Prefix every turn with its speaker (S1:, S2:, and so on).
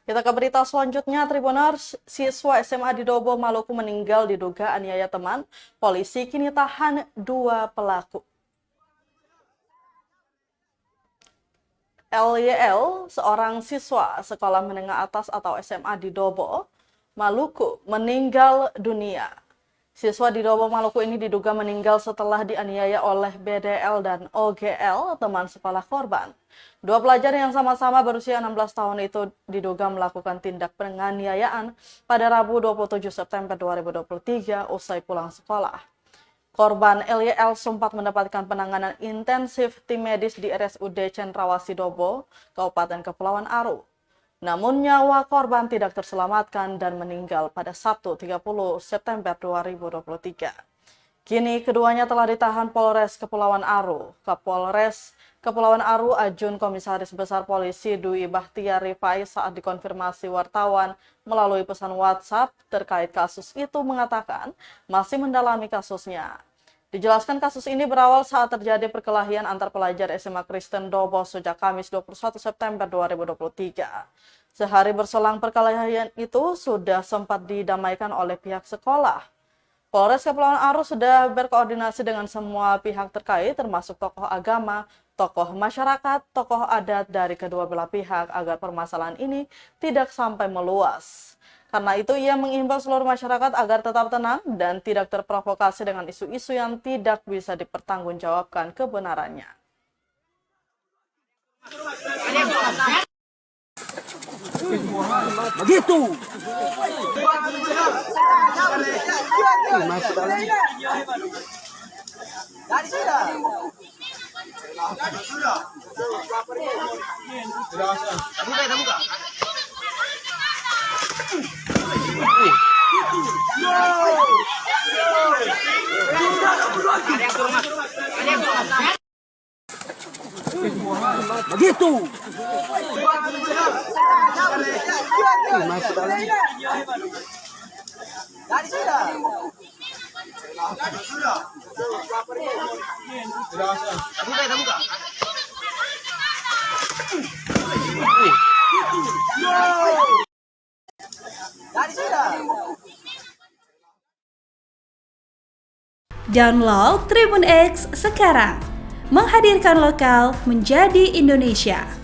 S1: Kita ke berita selanjutnya, Tribuners, siswa SMA di Dobo, Maluku meninggal diduga aniaya teman. Polisi kini tahan 2 pelaku. LYL, seorang siswa sekolah menengah atas atau SMA di Dobo, Maluku, meninggal dunia. Siswa di Dobo, Maluku ini diduga meninggal setelah dianiaya oleh BDL dan OGL, teman sekolah korban. Dua pelajar yang sama-sama berusia 16 tahun itu diduga melakukan tindak penganiayaan pada Rabu 27 September 2023 usai pulang sekolah. Korban LYL sempat mendapatkan penanganan intensif tim medis di RSUD Cendrawasih Dobo, Kabupaten Kepulauan Aru. Namun nyawa korban tidak terselamatkan dan meninggal pada Sabtu 30 September 2023. Kini keduanya telah ditahan Polres Kepulauan Aru. Kapolres Kepulauan Aru Ajun Komisaris Besar Polisi Dwi Bahtiar Rifai saat dikonfirmasi wartawan melalui pesan WhatsApp terkait kasus itu mengatakan masih mendalami kasusnya. Dijelaskan kasus ini berawal saat terjadi perkelahian antar pelajar SMA Kristen Dobo sejak Kamis 21 September 2023. Sehari berselang perkelahian itu sudah sempat didamaikan oleh pihak sekolah. Polres Kepulauan Aru sudah berkoordinasi dengan semua pihak terkait termasuk tokoh agama, tokoh masyarakat, tokoh adat dari kedua belah pihak agar permasalahan ini tidak sampai meluas. Karena itu ia mengimbau seluruh masyarakat agar tetap tenang dan tidak terprovokasi dengan isu-isu yang tidak bisa dipertanggungjawabkan kebenarannya.
S2: Begitu. Begitu.
S3: Download Tribun X sekarang, menghadirkan lokal menjadi Indonesia.